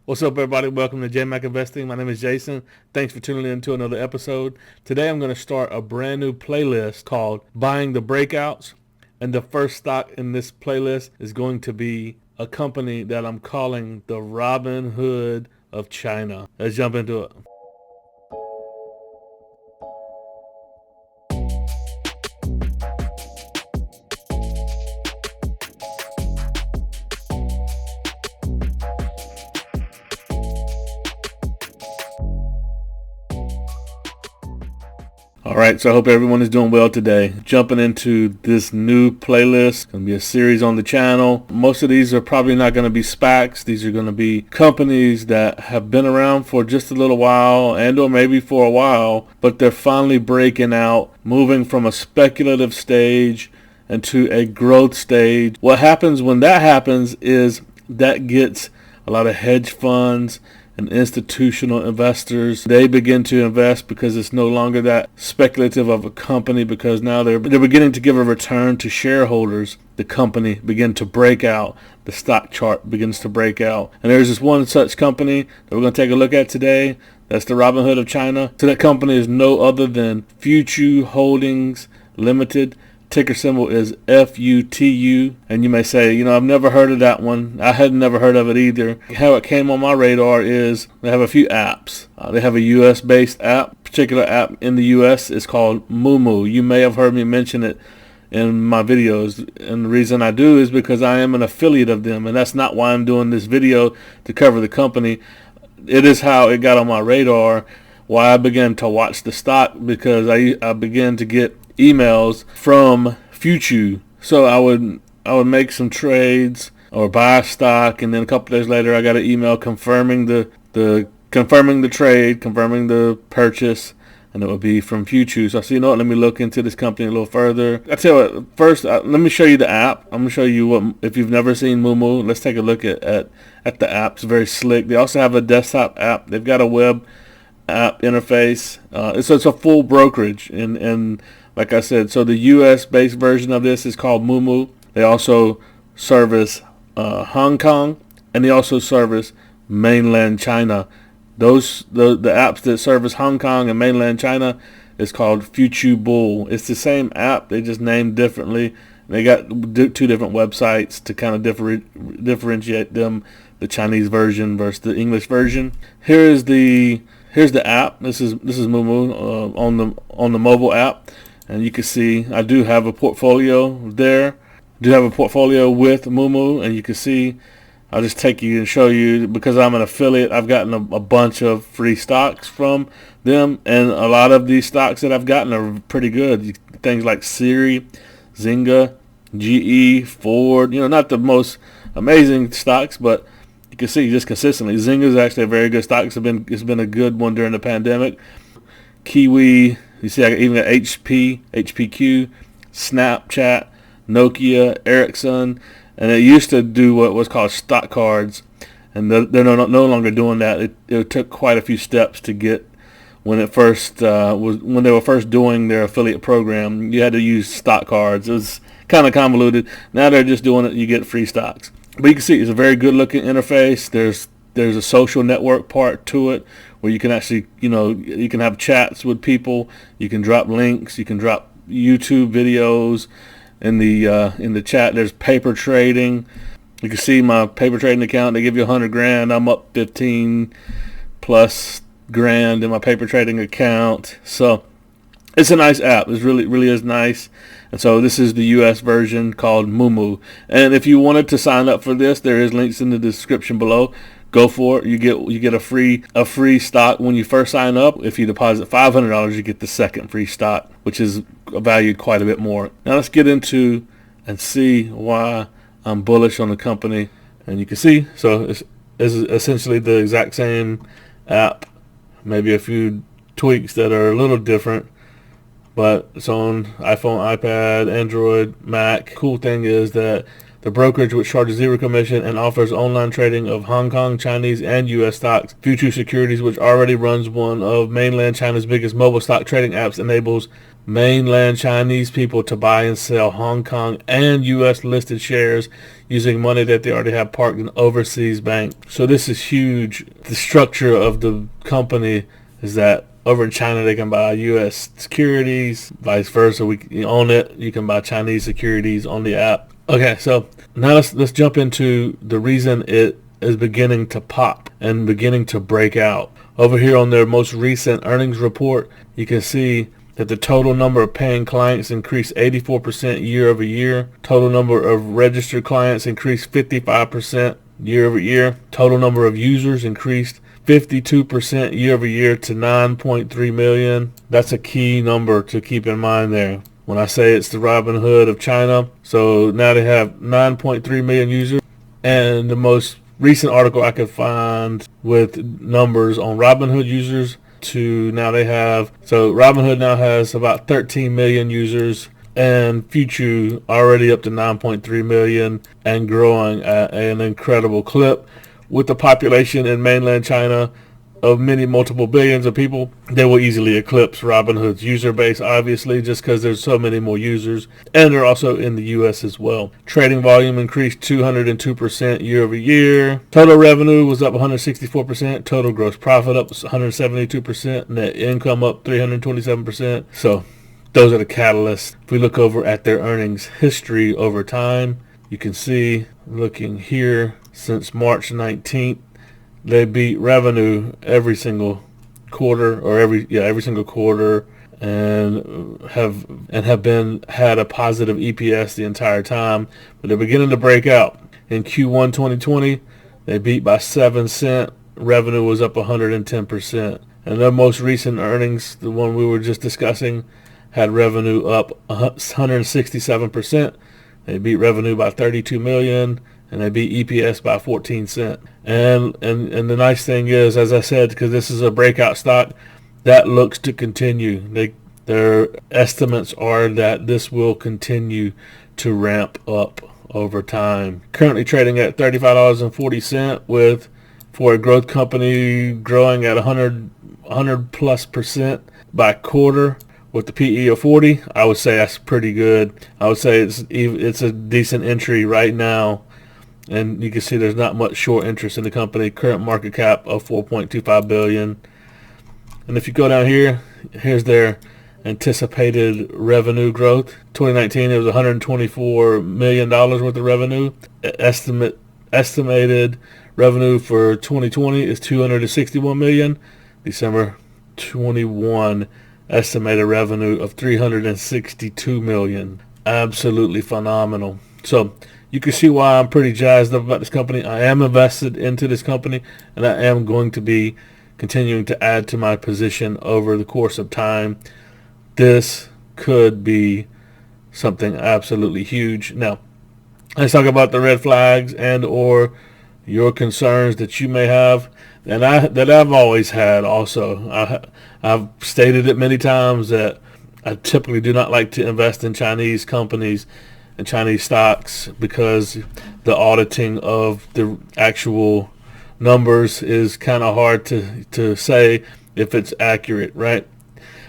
What's up, everybody? Welcome to JMac Investing. My name is Jason. Thanks for tuning in to another episode. Today I'm going to start a brand new playlist called Buying the Breakouts. And the first stock in this playlist is going to be a company that I'm calling the Robinhood of China. Let's jump into it. Alright, so I hope everyone is doing well today. Jumping into this new playlist. It's going to be a series on the channel. Most of these are probably not going to be SPACs. These are going to be companies that have been around for just a little while and or maybe for a while, but they're finally breaking out, moving from a speculative stage into a growth stage. What happens when that happens is that gets a lot of hedge funds and institutional investors. They begin to invest because it's no longer that speculative of a company, because now they're beginning to give a return to shareholders. The company begin to break out. The stock chart begins to break out. And there's this one such company that we're going to take a look at today. That's the Robinhood of China. So that company is no other than Futu Holdings Limited. Ticker symbol is FUTU, and you may say, I've never heard of that one. I had never heard of it either. How it came on my radar is they have a few apps. They have a U.S.-based app. Particular app in the U.S. is called Moomoo. You may have heard me mention it in my videos, and the reason I do is because I am an affiliate of them, and that's not why I'm doing this video to cover the company. It is how it got on my radar, why I began to watch the stock, because I began to get emails from Futu. So I would make some trades or buy stock, and then a couple days later I got an email confirming the trade, confirming the purchase, and it would be from Futu. So I said, let me look into this company a little further. I tell you what, first let me show you the app. I'm gonna show you what, if you've never seen Moomoo, let's take a look at the app. It's very slick. They also have a desktop app. They've got a web app interface. So it's a full brokerage, and like I said, so the U.S.-based version of this is called Moomoo. They also service Hong Kong, and they also service mainland China. The apps that service Hong Kong and mainland China is called FutuBull. It's the same app, they just named differently. They got two different websites to kind of differentiate them, the Chinese version versus the English version. Here's the app. This is Moomoo on the mobile app. And you can see I do have a portfolio there. I do have a portfolio with Moomoo, and you can see I'll just take you and show you, because I'm an affiliate, I've gotten a bunch of free stocks from them, and a lot of these stocks that I've gotten are pretty good. Things like Siri, Zynga, GE, Ford, not the most amazing stocks, but you can see just consistently. Zynga is actually a very good stock. It's been a good one during the pandemic. Kiwi, you see I even got HP, HPQ, Snapchat, Nokia, Ericsson, and it used to do what was called stock cards, and they're no longer doing that. It took quite a few steps to get when they were first doing their affiliate program. You had to use stock cards. It was kind of convoluted. Now they're just doing it. You get free stocks. But you can see it's a very good looking interface. There's a social network part to it, where you can actually, you can have chats with people. You can drop links. You can drop YouTube videos in the chat. There's paper trading. You can see my paper trading account. They give you $100,000. I'm up 15 plus grand in my paper trading account. So it's a nice app. It really is nice. And so this is the U.S. version called Moomoo. And if you wanted to sign up for this, there is links in the description below. Go for it. You get a free stock when you first sign up. If you deposit $500, you get the second free stock, which is valued quite a bit more. Now let's get into and see why I'm bullish on the company. And you can see, so it's essentially the exact same app, maybe a few tweaks that are a little different, but it's on iPhone, iPad, Android, Mac. Cool thing is that the brokerage, which charges zero commission and offers online trading of Hong Kong, Chinese, and U.S. stocks. Futu Securities, which already runs one of mainland China's biggest mobile stock trading apps, enables mainland Chinese people to buy and sell Hong Kong and U.S. listed shares using money that they already have parked in overseas bank. So this is huge. The structure of the company is that over in China they can buy U.S. securities, vice versa. We own it. You can buy Chinese securities on the app. Okay, so now let's jump into the reason it is beginning to pop and beginning to break out. Over here on their most recent earnings report, you can see that the total number of paying clients increased 84% year over year. Total number of registered clients increased 55% year over year. Total number of users increased 52% year over year to 9.3 million. That's a key number to keep in mind there. When I say it's the Robinhood of China, so now they have 9.3 million users. And the most recent article I could find with numbers on Robinhood users to now they have, so Robinhood now has about 13 million users, and Futu already up to 9.3 million and growing at an incredible clip. With the population in mainland China of many multiple billions of people, they will easily eclipse Robinhood's user base, obviously, just because there's so many more users, and they're also in the U.S. as well. Trading volume increased 202% year over year. Total revenue was up 164%. Total gross profit up 172%. Net income up 327%. So those are the catalysts. If we look over at their earnings history over time, you can see, looking here, since March 19th, they beat revenue every single quarter, or every single quarter, and have had a positive EPS the entire time. But they're beginning to break out. In Q1 2020, they beat by 7 cents. Revenue was up 110%. And their most recent earnings, the one we were just discussing, had revenue up 167%. They beat revenue by 32 million. And they beat EPS by 14 cents. And the nice thing is, as I said, because this is a breakout stock, that looks to continue. Their estimates are that this will continue to ramp up over time. Currently trading at $35.40 for a growth company growing at 100+% by quarter. With the PE of 40, I would say that's pretty good. I would say it's a decent entry right now. And you can see there's not much short interest in the company. Current market cap of $4.25 billion. And if you go down here, here's their anticipated revenue growth. 2019, it was $124 million worth of revenue. Estimated revenue for 2020 is $261 million. December 21, estimated revenue of $362 million. Absolutely phenomenal. So you can see why I'm pretty jazzed up about this company. I am invested into this company, and I am going to be continuing to add to my position over the course of time. This could be something absolutely huge. Now, let's talk about the red flags and or your concerns that you may have, and that I've always had also. I've stated it many times that I typically do not like to invest in Chinese companies and Chinese stocks because the auditing of the actual numbers is kind of hard to say if it's accurate, right?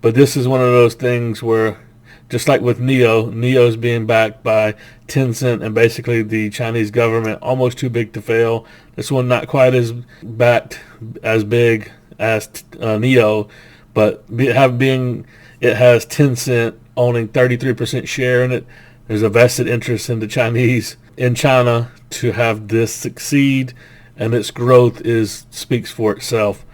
But this is one of those things where, just like with Neo's being backed by Tencent and basically the Chinese government, almost too big to fail. This one not quite as backed as big as Neo, but it has Tencent owning 33% share in it. There's a vested interest in China to have this succeed, and its growth speaks for itself.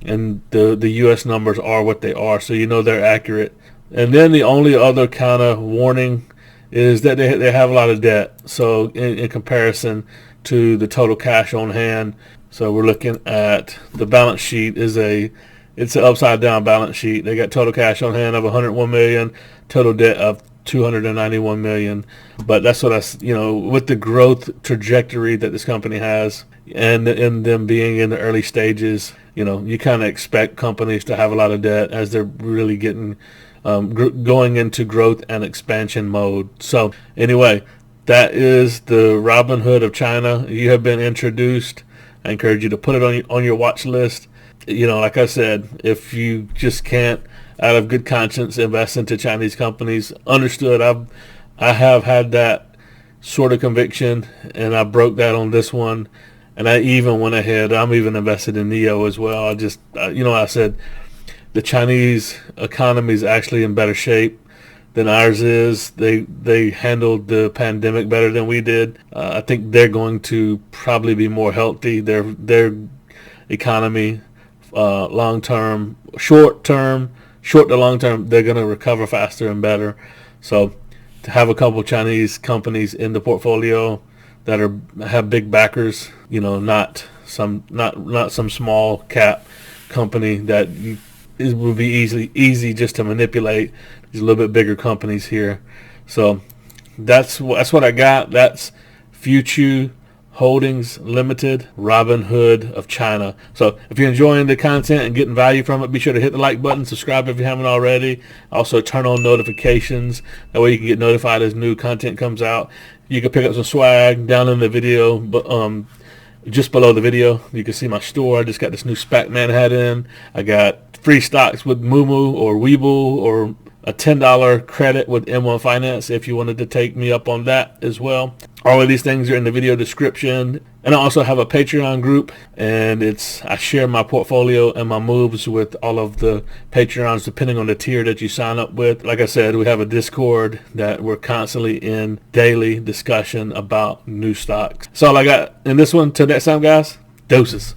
And the U.S. numbers are what they are, so you know they're accurate. And then the only other kind of warning is that they have a lot of debt. So in comparison to the total cash on hand, so we're looking at the balance sheet it's an upside down balance sheet. They got total cash on hand of 101 million, total debt of 291 million. But that's what with the growth trajectory that this company has and them being in the early stages, you kind of expect companies to have a lot of debt as they're really getting going into growth and expansion mode. So anyway, that is the Robinhood of China. You have been introduced. I encourage you to put it on your watch list. Like I said, if you just can't out of good conscience invest into Chinese companies. Understood. I have had that sort of conviction, and I broke that on this one. And I even went ahead. I'm even invested in NEO as well. I said the Chinese economy is actually in better shape than ours is. They handled the pandemic better than we did. I think they're going to probably be more healthy. Their economy, long term, short to long term, they're going to recover faster and better. So to have a couple Chinese companies in the portfolio that have big backers, not some small cap company that it would be easy just to manipulate. These a little bit bigger companies here. So that's what I got. That's Futu Holdings Limited, Robinhood of China. So if you're enjoying the content and getting value from it, be sure to hit the like button, subscribe if you haven't already. Also turn on notifications. That way you can get notified as new content comes out. You can pick up some swag down in the video, but just below the video, you can see my store. I just got this new SPAC Man hat in. I got free stocks with Moomoo or WeBull, or a $10 credit with M1 Finance if you wanted to take me up on that as well. All of these things are in the video description. And I also have a Patreon group, and I share my portfolio and my moves with all of the Patreons depending on the tier that you sign up with. Like I said, we have a Discord that we're constantly in daily discussion about new stocks. That's all I got in this one. Till next time, guys. Doses.